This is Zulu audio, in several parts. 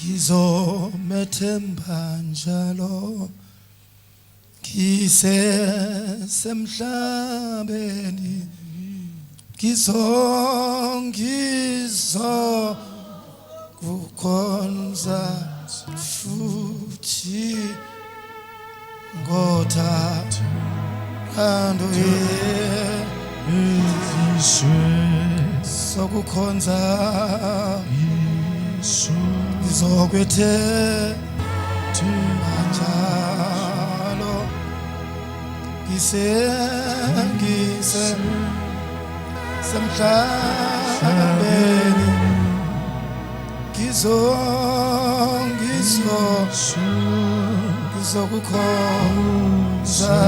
ngizomethemba njalo semhlabeni gizo kukhonza futhi ngothando sokukhonza ngizokwethemba njalo semhlabeni ngizokukhonza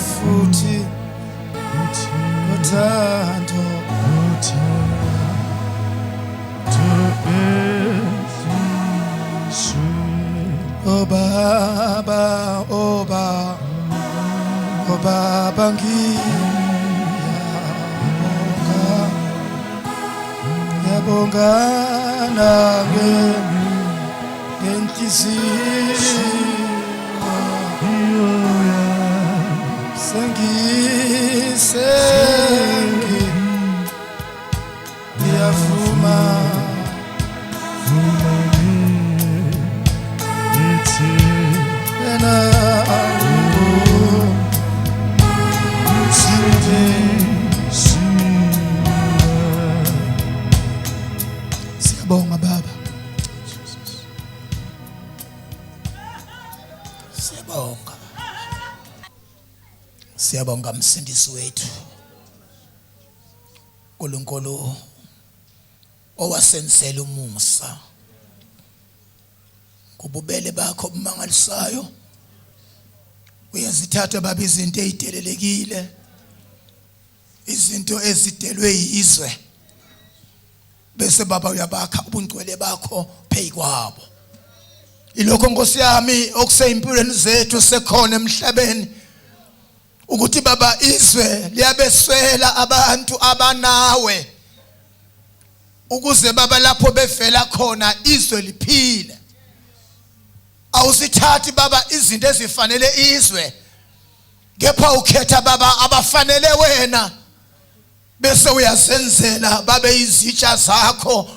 futhi ngothando Oh Baba ngiyabonga ngenhliziyo ngiyavuma Siyabonga Baba. Siyabonga msindisi wethu uNkulunkulu owasenzela umusa kububele bakho obumangalisayo. Uyazithatha baba izinto ezidelelekile, izinto ezidelwe yizwe, bese baba uyabakha ubungcwele bakho phezu kwabo. Ilokho Nkosi yami okuseyimpilweni zethu sekhona emhlabeni ukuthi baba izwe liyabeswela abantu abanawe ukuze baba lapho bevela khona izwe liphile. Awusithathi baba izinto ezifanele izwe, kepha ukhetha baba abafanele wena, bese uyasenzela babe izitsha zakho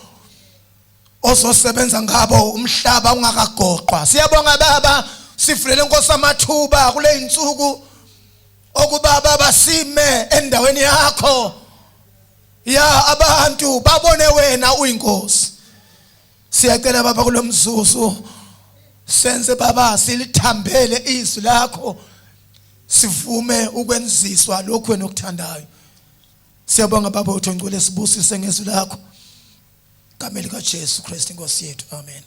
ozosebenza ngabo umhlaba ungakagoqwa. Siyabonga baba, sifulele Nkosi amathuba kule insuku okuba baba sime endaweni yakho ya abantu babone wena uyinkosi. Siyacela baba kulomzuzu senze baba silithambele izwi lakho, sivume ukwenziswa lokho wena okuthandayo. Siyabonga baba uthi ngcwele sibusise ngezwi lakho ngameli kaJesu Kristu Nkosi yethu, amen.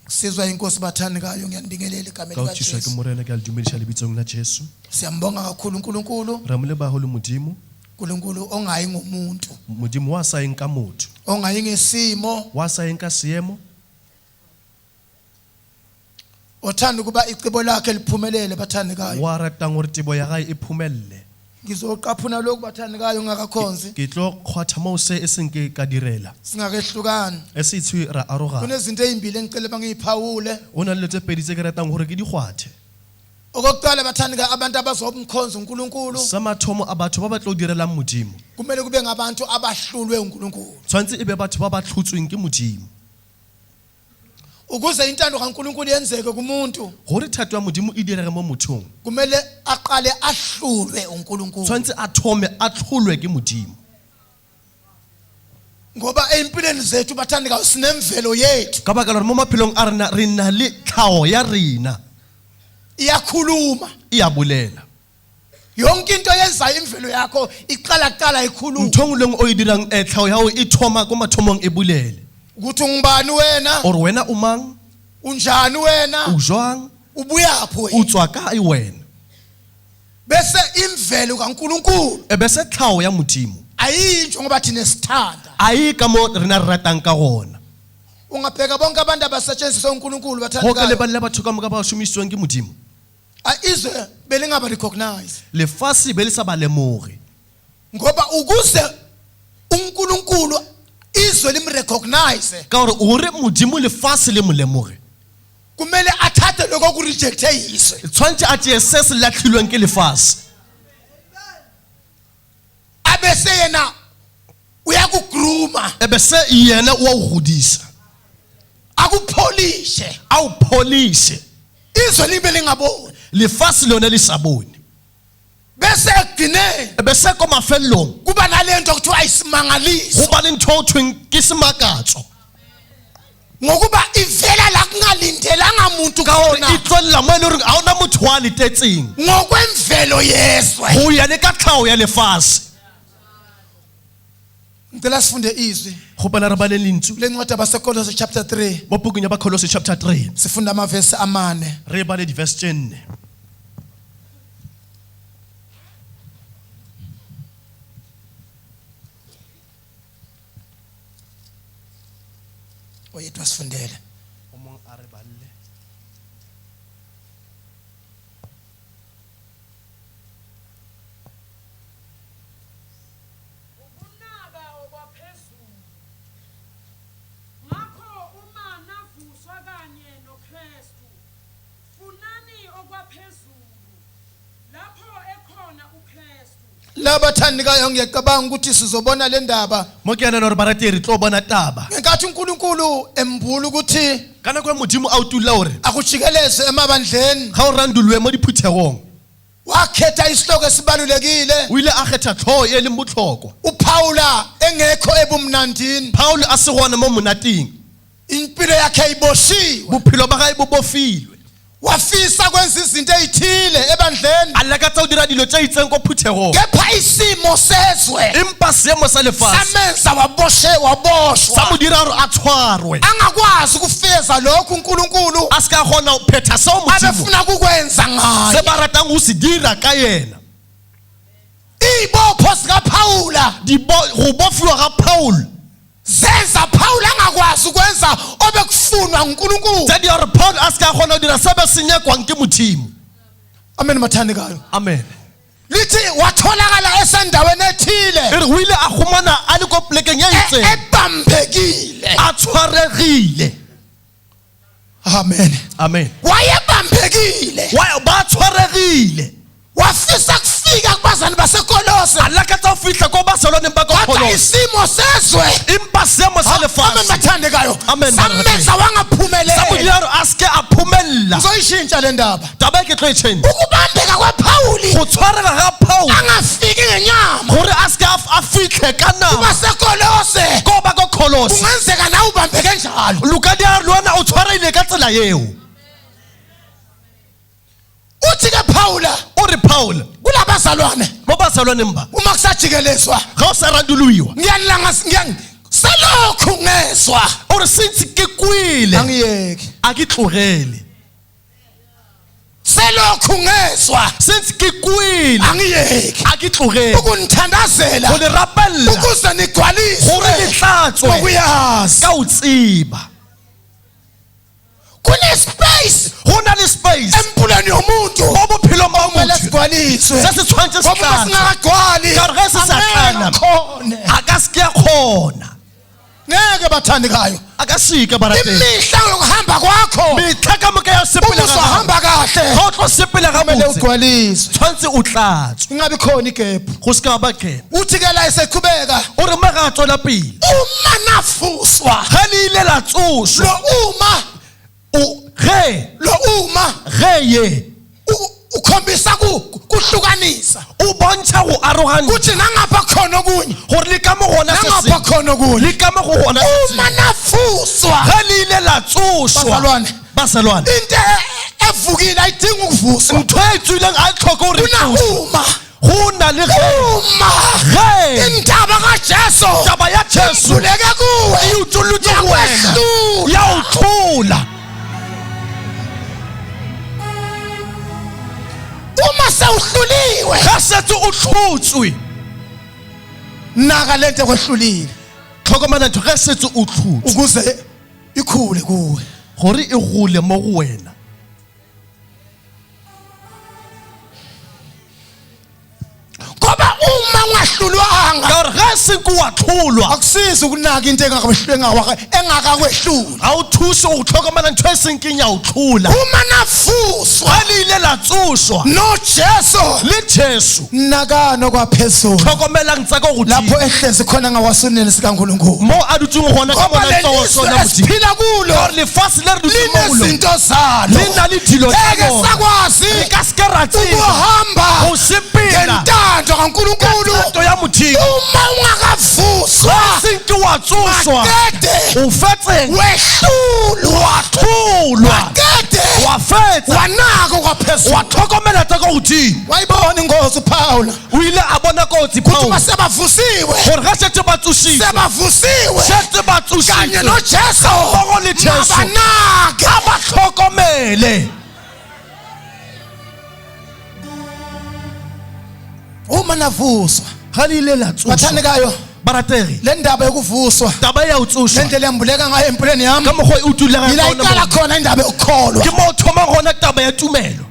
Sizwa inkosi bathandekayo, ngiyanibingelela ngameli kaJesu. Siyambonga kakhulu uNkulunkulu, uNkulunkulu ongayi ngomuntu, Modimo wa sa enka motho, ongayi ngesimo, wa sa enka seemo, othanda ukuba icebo lakhe liphumelele bathandekayo. wa ratang hore tebo ya gae e phomelle. Ngizoqaphuna lokhu bathandekayo ngakakhonzi. Ke tlo kgwatha mo se e seng ke ka direla. Singakehlukana. Se itshwe ra aroga. Kunezinto ezimbili engicela bangiyiphawule. Ona le tse pedi tse ke ratang hore ke di kgwathe. Okokuqala bathandeka abantu abazobumkhonza uNkulunkulu, Samathomo a batho ba ba tlo direlang Modimo. kumele kube ngabantu abahlulwe uNkulunkulu. Tshwantse e be batho ba ba tlhotsweng ke Modimo. Ukuze intando kaNkulunkulu yenzeke kumuntu, Hore thato ya Modimo e direge mo mothong, kumele aqale ahlulwe uNkulunkulu. tshwantse a thome a tlholwe ke Modimo. Ngoba empilweni zethu bathandeka sinemvelo yethu. Ka baka la hore mo maphelong a rena re na le tlhago ya rena Iyakhuluma. e a bolela. Yonke into yenza imvelo yakho iqala ikhuluma. Ntho engwe le nngwe o e dirang tlhago ya hao e thoma ko mathomong e bolele. Ukuthi ungubani wena, Or wena o mang, unjani wena, o jwang, ubuyaphi o wena. tswa kae wena. Bese imvelo kaNkulunkulu E be se tlhago ya Modimo ayintsho ngoba thina sithanda. a e ka mo rena re ratang ka gona. Ungabheka bonke abantu abasetshenziswa uNkulunkulu Go ke bathandekayo, lebale batho ka moka ba šomišitsweng ke Modimo, izwe belingaba recognize. lefase be le sa ba lemoge. Ngoba ukuze uNkulunkulu izwe limrecognize ka gore o re modimo lefase le mo lemoge kumele athathe lokho ku rejecte izwe tshwantse a tšee se se latlhilweng ke lefase abese yena uyakugruma ebe se yena o a o godisa akupholishe a o pholise izwe libe lingaboni lefase lone le sa bone bese ekugcineni ebe se ko mafelelong kuba nalento kuthiwa go isimangaliso ba le ntho o thweng ke semakatso ngokuba ivela la kungalindelanga umuntu kaona e tswelela mo e le goreng ga ona motho wa letetseng ngokwemvelo yeswe go ya le ka tlhao ya lefase ngicela sifunde izwi gopela re baleng lentswe le ncwadi yabasekolose chapter 3 mo pukung ya bakholose chapter 3 sifunda amavesi amane re bale di-verse tše 4 oyedwa asifundele o mongwe a re balle ukunaba okwaphezulu ngakho uma navuswa kanye noKristu funani okwaphezulu lapho ekhona uKristu labathandikayo ngiyacabanga ukuthi sizobona le ndaba mo ke yana gore ba rate re tlo bona taba ngenkathi uNkulunkulu embula ukuthi ka nako e modimo a o tulla gore akujikeleze emabandleni ga o randulwe mo diphuthegong wakhetha isihloko esibalulekile o ile a kgetha tlhoo e leng botlhokwa uPaula engekho ebumnandini paulo a se gona mo monateng impilo yakhe iboshiwe bophelo ba gae bo bofilwe wafisa kwenza izinto ezithile ebandleni a lakatsa o dira dilo tse itseng ko phuthegong kepha isimo sezwe empa seemo sa lefase samenza sa waboshwa mo dira gore a tshwarwe angakwazi ukufeza lokhu uNkulunkulu a se ka kgona go phetha seo modimo abefuna ukukwenza se ngaye ba ratang go se dira ka yena ibopho sikaPaula go bofiwa ga paulo zenza Paula angakwazi ukwenza obekufunwa uNkulunkulu tse di gore paulo a se ka kgona go dira se be se nyakwang ke modimo amen mathandikayo amen lithi watholakala esendaweni ethile e re o ile a gomana a le ko polekeng ya itseng ebambekile a tshwaregile amen amen wayebambekile ba tshwaregile wafisa kufika kubazali basekolose a lakatsa go fitlha ko basalwaneng ba kodwa kokgolo isimo sezwe empa seemo sa amen lefase mathandikayo Amen, samenza sa mo wangaphumelela dira gore a se ke a phomella ngizoyishintsha le ndaba taba e ke tlo e change ukubambeka kwePauli go tshwarega ga paulo angafiki ngenyama gore a se ke a fitlhe ka nama basekolose ko ba ko kgolose kungenzeka nawe ubambeke njalo luka di a re le wena o tshwareile ka tsela eo uthi ke Paula o re paulo kulabazalwane mo basalwaneng ba uma kusajikelezwa ga o sa randuluiwa ngiyanilanga selokhu ngezwa o re since ke kwele angiyeki a ke tlogele selokhu ngezwa since ke kwele angiyeki a ke tlogele ukunithandazela go le rapella ukuze gore nigcwaliswe ditlatswe ngokuyazi ka o tseba kunespace go na le space empulweni yomuntu mo bophelong ba kumele motho sigcwaliswe se se tshwanetse se ngoba tlatse singakagcwali ka gore ge se sa tlala khona a ka se ke a kgona ngeke bathandikayo a ka seka barateng imihla yokuhamba kwakho metlha ka moka ya sepele ga gago uzohamba kahle ga o tlo sepele ga kumele botse ugcwaliswe tshwanetse o tlatswe ingabe khona igebhu go se ka ba kgena uthi ke la eseqhubeka o re maga a tswela pele uma nafuswa ge le ile la tsoswa ge ye ukhombisa kuhlukanisa o bontšha go arogana kuthi nangapha khona okunye gore le ka mo gona nangapha khona okunye le ka mo go gona uma nafuswa ge le ile la tsoswa bazalwane basalwane into evukile ayidingi ukuvuswa ntho e tswileng a e tlhoke gore uma go na le ge indaba kaJesu taba ya jesu vuleke kuwe e utsolotse go wena ya o tlhola uma sewuhluliwe ga setse o tlhotswe naka lento kwehlulile tlhokomela ntho ge setse o tlhotswe ukuze ikhule kuwe gore e gole mo go wena ngoba uma ungahlulwanga ka gore ge sinke wa tlholwa akusizi ukunaka into engakakwehluli. a o thuse go tlhokomela ntho e senkeng ya o tlhola Uma navuswa ga le ile la tsošwa noJesu le Jesu nakano kwaphezulu tlhokomelang tsa ka godimo lapho ehlezi khona ngawasoneni sikaNkulunkulu. mo a dutseng gona ka Ngoba bona tsogo sona lelizwe modimo esiphila kulo gore lefatshe le re dutseng mo go lona linezinto zalo. le na le dilo tsa Ngeke lona sakwazi re ka se ke ra tseba ukuhamba go sepela ngentando kaNkulunkulu tato ya modimo uma ungakavuswa senke wa tsošwa makete o fetseng wehlulwa wa tlholwa makete wa fetsa wanaka kwaphezulu. wa tlhokomela tsa ka godimo Wayibona ingozi uPaul o ile a bona kotsi ukuthi Paul basebavusiwe gore ga šetse ba tsošitse sebavusiwe šetse ba kanye tsošitse noJesu mmogo le Jesu mabanake a ba tlhokomele uma navuswa. ga le ile la tsošwa Bathandekayo barategi le ndaba yokuvuswa taba ya o tsošwa lendlela yambuleka ngayo empilweni yami ka mokgwa e o tulega yila iqala khona indaba yokukholwa. ke mo o thoma gona taba ya tumelo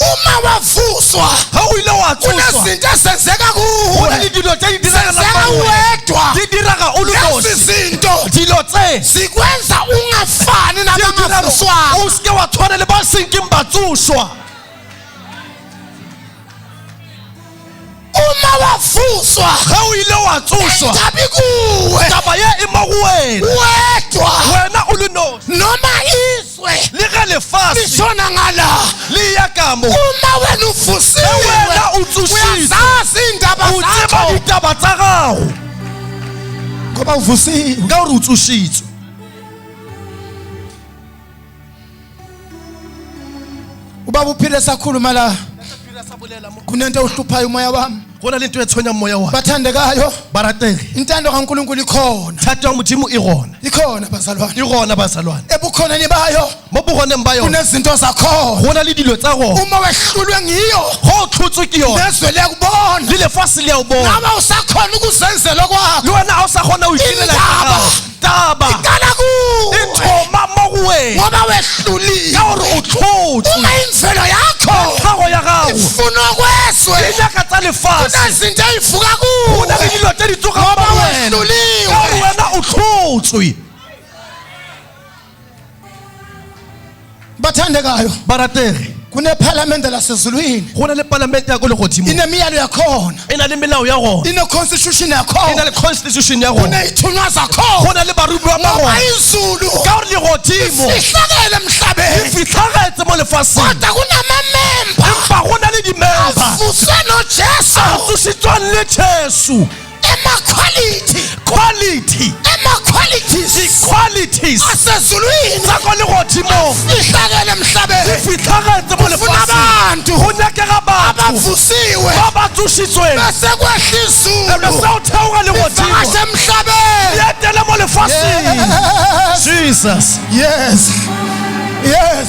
Uma wavuswa ga o ile wa tsošwa kunezinto ezenzeka go na le kuwe dilo tse di diraga zenzeka wedwa. di diraga o le Lezi nosi zinto dilo tse zikwenza ungafani di diraga nabangavuswanga. o seke wa tshwana le ba senkeng ba tsošwa Uma wavuswa ga o ile wa tsošwa ngabi kuwe taba ye e mo go wena wedwa wena o le nosi noma izwe le ge lefatshe lishona ngala. le ya ka mo Uma wena uvusiwe wena o tsošitse uyazazi indaba o tseba zakho ditaba tsa gago ngoba uvusiwe. ka gore o tsošitse Ubaba uphile sakhuluma la kunento ohluphayo umoya wami. go na le nto e tshwenyang moya wa Bathandekayo barategi intando kaNkulunkulu ikhona. thato ya modimo e gona Ikhona bazalwane. e gona bazalwane Ebukhoneni bayo mo bogoneng ba yone kunezinto zakhona. go na le dilo tsa gona Uma wehlulwe ngiyo go o tlhotswe ke yone nezwe liyakubona. le lefatshe le ya o bona Ngaba usakhona ukuzenzela le kwakho. wena ga o sa kgona o itirela Indaba. taba Iqala e kuwe thoma mo go wena ngoba wehlulile. ka gore o tlhotswe Uma imvelo yakho tlhago ya gago ifuna kweswe ke nyaka tsa lefatshe kunezinto ezivuka go na le kuwe dilo tse di tsogang ngoba mo wena ka gore wehluliwe. wena o tlhotswe Bathandekayo barategi kunephalamende lasezulwini go na le palamente ya ko legodimo inemiyalo yakhona e na le melao ya gona ine-constitution e na yakhona le constitution ya gona kuneyithunywa zakhona go na le barui ba ngoba magona izulu ka gore legodimo ihlakele e emhlabeni fitlhagetse mo lefatsheng kodwa kunamamemba empa go na le dimemba avuswe nojesu a tsositswang le Jesu emaquality quality ema-qualities di-qualities asezulwini tsa ko legodimong ihlakele di emhlabeni fitlhagetse mo kufuna lefatsheng abantu go nyakega batho abavusiwe ba ba tsositsweng bese kwehla ebe izulu se o theoga legodimo livakashe emhlabeni. le etele mo lefatsheng Yes. Jesus Yes. Yes.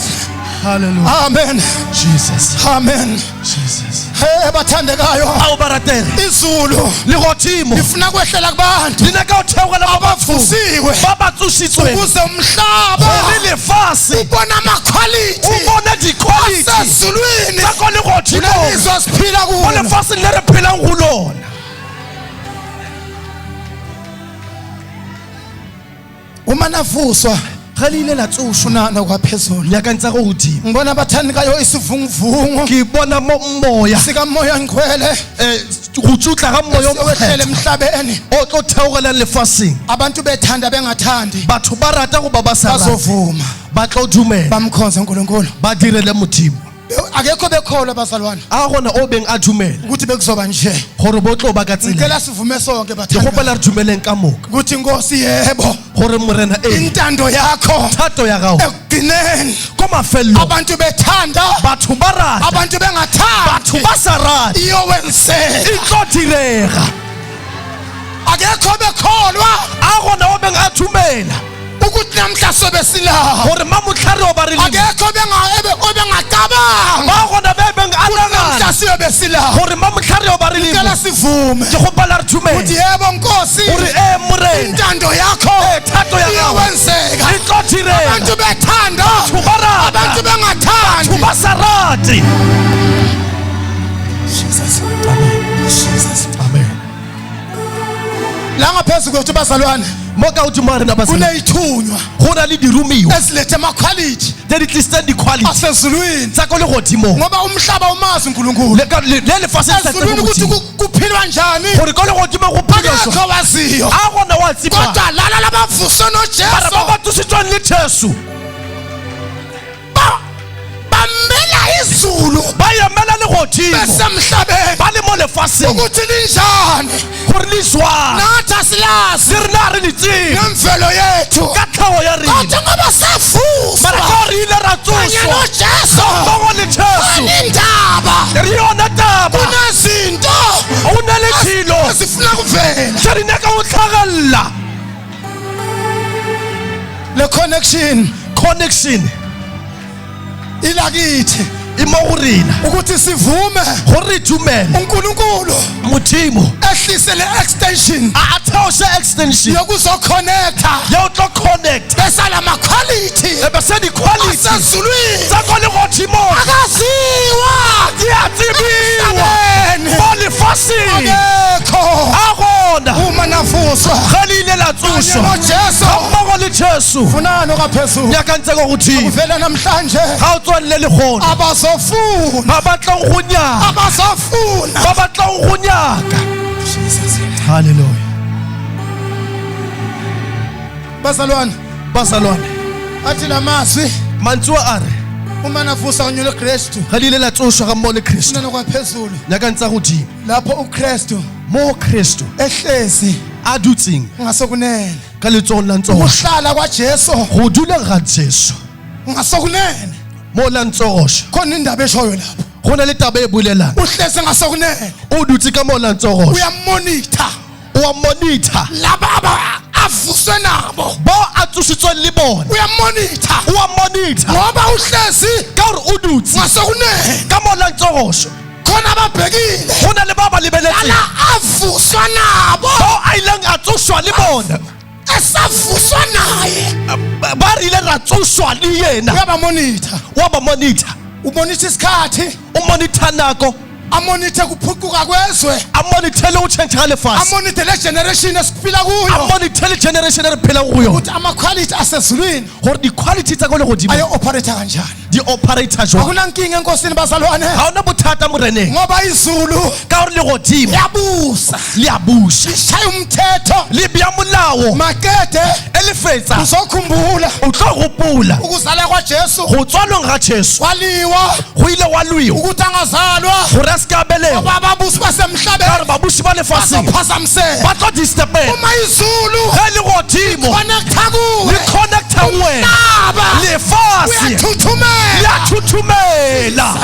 hallelujah Amen. Jesus Amen. Jesus Hey bathandekayo ao barategi izulu legodimo lifuna kwehlela kubantu di nyaka o theogela mo bathong abavusiwe ba ba tsositsweng ukuze umhlaba gore lefatshe ubona ama-quality o bone di-quality asezulwini tsa ko legodimong kulelizwe siphila mo kulo. lefatsheng le re phelang go lona Uma navuswa ga le ile la tsošwa ushunana kwaphezulu nyakang tsa go godimo ngibona abathandekayo isivunguvungu ke bona mo moya sikamoya ngcwele go tsutla ga moya o wehlele mokgetho emhlabeni. o tlo theogelang lefatsheng Abantu bethanda bengathandi batho ba rata go ba ba sa rate bazovuma ba tlo dumela bamkhonze uNkulunkulu. ba direle modimo Akekho bekholwa bazalwane a gona o beng a dumela ukuthi bekuzoba nje. gore bo tlo ba ka tsela Ngicela sivume sonke ke bathandekayo gopela re dumeleng ka moka ukuthi Nkosi yebo gore morena intando yakho thato ya gago ekugcineni ko mafelelong abantu bethanda batho ba rata abantu batho bengathandi ba sa rate iyowenzeka. e tlo direga Akekho bekholwa a gona o beng a dumela ukuthi namhla sobe silaho. gore mamotlhare o ba re Akekho obengacabanga ba gona be beng a nagana namhla siyobe silaho. gore mamotlhare o ba re Ngicela sivume ke gopela re dumela ukuthi yebo Nkosi gore morena intando yakho thato ya gago iyowenzeka. e tlo direga Abantu bethanda batho ba rata abantu batho bengathandi. ba sa rate Jesus. Amen. Jesus. ngaphezu kwethu bazalwane mo ka hodimo rena ba kuneyithunywa go na le dirumiwa ezilethe amaquality tse di tlisitseng di-quality asezulwini tsa ko legodimong ngoba umhlaba umazi uNkulunkulu le lefatshe le sa ezulwini tsebe ukuthi Modimo. kuphilwa njani gore ko legodimo go phela jwang. akekho waziyo a gona wa tsiba kodwa lala labavuswe mara ba nojesu ba tsositswang le Jesu bamela izulu ba emela legodimo besemhlabeni ba le mo lefatsheng ukuthi linjani gore le jwang nathi asilazi se rena re le tsebe nemvelo yethu ka tlhago ya rena kodwa ngoba mara safuswa ka re ile ra kanye tsoswa nojesu mmogo le Jesu indaba re yona taba kunezinto o na le dilo ezifuna kuvela tse di nyaka go tlhagelela le connection ilakithi e mo go rena ukuthi sivume gore re dumele uNkulunkulu Modimo ehlise le extension a theose extension yokuzoconnecta ya o tlo connect besala quality e be se di-quality asezulwini tsa ko legodimong akaziwa di a tsebiwa mo lefatsheng akekho a gona uma navuswa ga le ile la tsoswa nojesu ga mmogo le Jesu funani okaphezulu nyaka ntse ko godimo kuvela namhlanje ga o tswalele le gona abazofuna ba batlang go nyaka abazofuna ba batlang go nyaka halleluya bazalwane bazalwane athi lamazwi mantswe a re uma navusa kanye noKristu ga le ile la tsoswa ga mmogo le Kristo funani okwaphezulu nyaka ntse godimo lapho uKristu mo Kristo ehlezi a dutseng ngasokunene ka letsogong la ntsogo ukuhlala kwaJesu go dula ga Jesu ngasokunene mo la ntsogošo khona indaba eshoyo lapho go na le taba e bolelang uhlezi ngasokunene o dutse ka mo la ntsogošo uyamonitor o a monitor laba avuswe nabo bo a tsositsweng le bona uyamonitor o a monitor ngoba uhlezi ka gore o dutse ngasokunene ka mo la ntsogošo khona ababhekile go na le ba ba lebeletseng ala avuswa nabo bo a ileng a tsoswa le bona esavuswa naye ba rile ra tsoswa le yena uyabamonitor wa ba monitor umonitha isikhathi o monitor nako amonithe kuphucuka kwezwe a monitor le go change ga lefatshe amonithe le generation esiphila a kuyo monitor le generation e re phela go yona ukuthi ama-quality asezulwini gore di-quality tsa ko legodimo ayo-operator kanjani di operator jwang akunankinga enkosini bazalwane ga ona bothata moreneng ngoba izulu ka gore legodimo yabusa le a busa lishaya umthetho le bea molao makede e le fetsa uzokhumbula o tlo gopola ukuzala kwajesu go tswalong ga Jesu kwaliwa go ile wa lwiwa ukuthi angazalwa gore a se ka belegwa ngoba ababusi ka basemhlabeni gore babusi ba lefatsheng bazophazamiseka ba tlo disturbela uma izulu ge legodimo connecta le kuwe connecta wena umhlaba lefatshe le uyathuthumela a thuthumela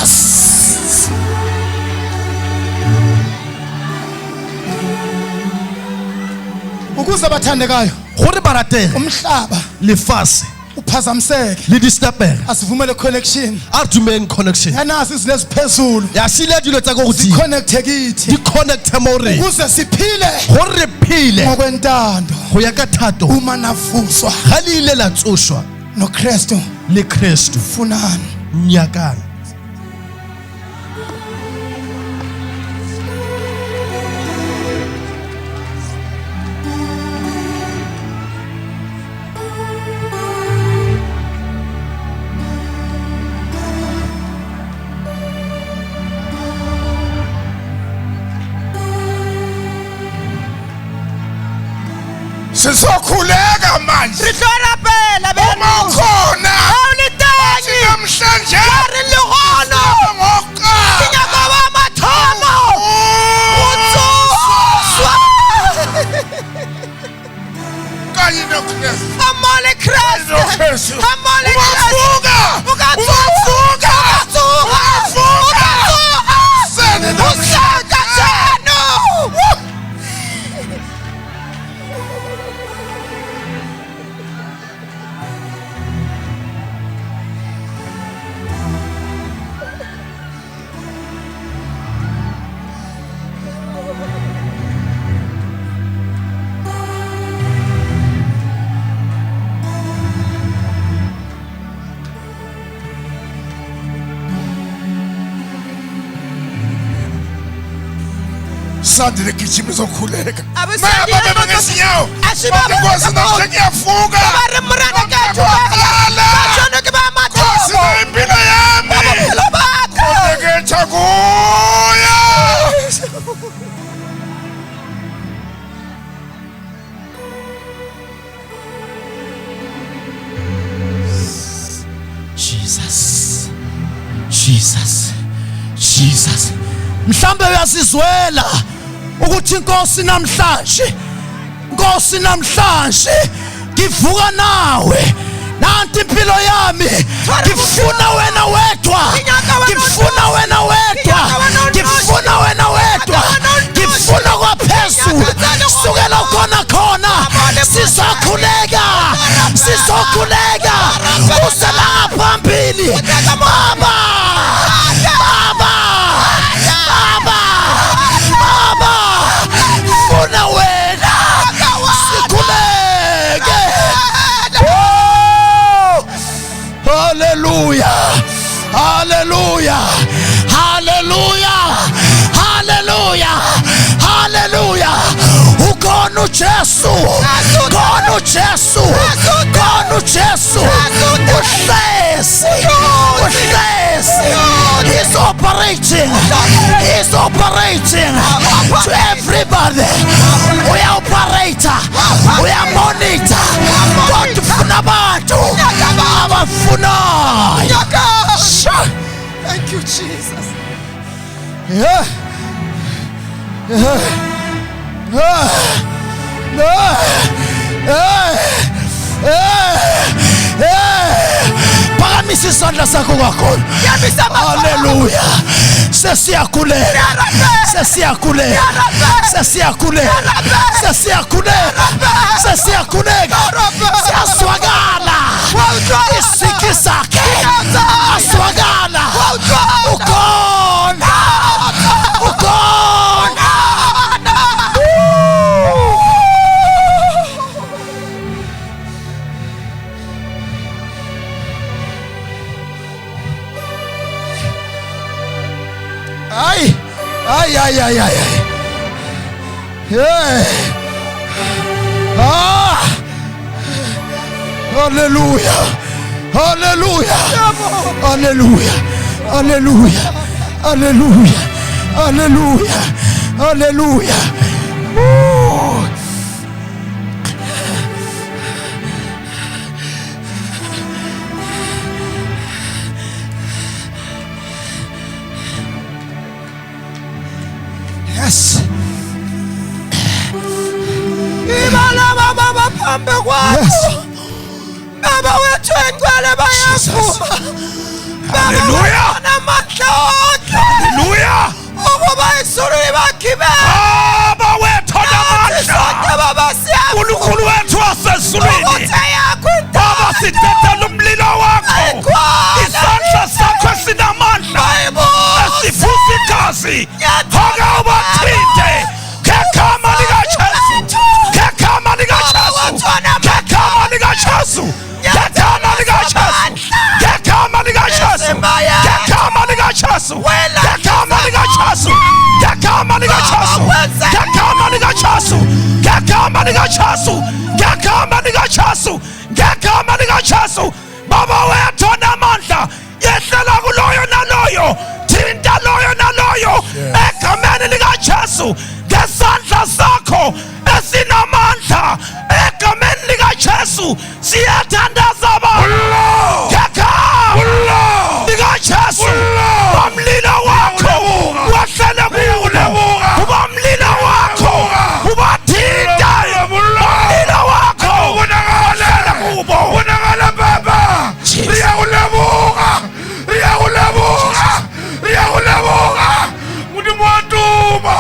ukuze bathandekayo gore ba ratege umhlaba lefatshe uphazamiseke le disturbela asivumele connection a re dumeng connection yanasi izinto eziphezulu ya sile dilo tsa ko godimo ziconnecte kithi di-connecte mo rena ukuze siphile gore re phele ngokwentando go ya ka thato uma navuswa ga le ile la tsoswa noKristu le Kristo funani nyakang sizokhuleka manje Rihlorapela uma ukhona awulitani namhlanje re le gona ngokuqala nyaka wa mathomo utsoswa kanye noKristu amole Christ noKristu amole uyavuka ukatsuka sene usaka jano isandi legijima izokhuleka Abesandi maya baba ngesinyawo Ashibaba Nkosi namhle ngiyavuka Bare mrana ka Ngiyavuka. Bajono ke ba Nkosi mathomo impilo yami Bophelo bakho Ngeketha kuya Jesus. Jesus. Jesus. Mhlambe uyasizwela ukuthi Nkosi namhlanje ngivuka nawe nanti impilo yami ngifuna wena wedwa ngifuna wena wedwa ngifuna wena wedwa ngifuna kwaphezulu sukela khona sizokhuleka usala phambili baba funa wena sikhuleke hallelujah hallelujah hallelujah hallelujah hallelujah ukhona Jesu he's operating to everybody we are operator we are monitor God funa abantu abafunayo. Thank you Jesus Phakamisa isandla sakho kakhulu. Hallelujah. Sesiyakulela. Siyazwakala. Isiki sakhe aswakala. Ukhona. Ay. Yeah. Hallelujah. Woo. Yes. Ibala baba phambe kwakho Baba wethu engcwele bayavuma Hallelujah. Hallelujah. Ukuba isulu ibagibela Baba wethu namandla Baba siyavuka uNkulunkulu wethu wasezulwini ukuthi yakho Baba sithethela umlilo wakho isandla sakho sinamandla esivusa igazi ake ubathinte ngegama likaJesu ngegama likaJesu ngegama likaJesu ngegama likaJesu ngegama likaJesu ngegama likaJesu ngegama likaJesu ngegama likaJesu ngegama likaJesu ngegama likaJesu ngegama likaJesu ngegama likaJesu Baba wethu namandla yehlela kuloyo naloyo thinta loyo naloyo egameni likaJesu ngesandla sakho esinamandla egameni likaJesu siyathandaza abantu ngegama likaJesu umlilo wakho wahlele kuwo ubamlilo wakho ubathinta umlilo wakho ubonakala kubo ubonakala baba riyakulabuka muti mwatumo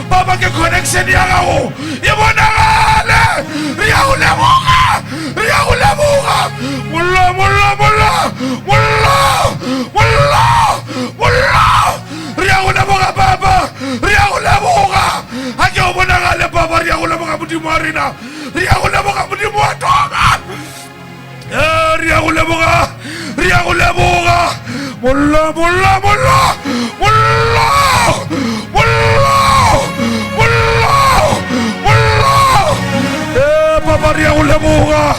baba ke connection yakawo ibonakale riyakulabuka riyakulabuka baba riyakulabuka ake ubonakale baba riyakulabuka muti mwarina riyakulabuka muti mwatoma riyakulabuka mulla Baba re ya go leboga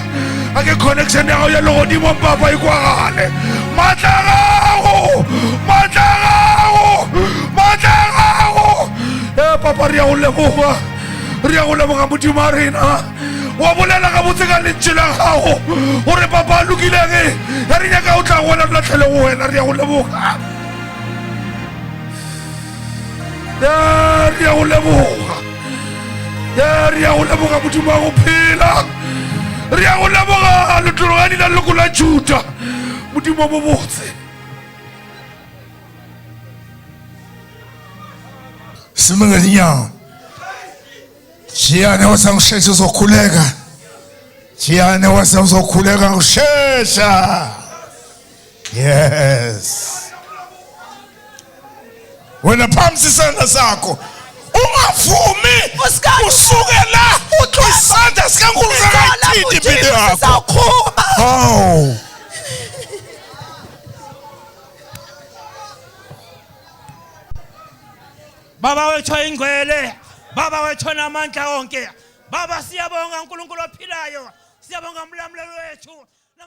a ke connection ya go ya legodimo papa ikwagale matla a gago papa re ya go leboga modimo a rena wa bolela ka botse ka lentše la gago gore papa a lokileng ya re nyaka o tla wena re latlhele go wena re ya go leboga re ya go leboga modimo wa go phela re ya go leboga letlologadi la leloko la Juda modimo bo botse Simangalinyao Chiane wasangishesha uzokhuleka Chiane uzokhuleka ushesha Yes Wena phamsi isandla sakho ungavumi usukela isandla sikaNkulunkulu sakayithindi impilo yakho oh Baba wethu ingcwele Baba wethu namandla onke Baba siyabonga uNkulunkulu ophilayo siyabonga umlamuli wethu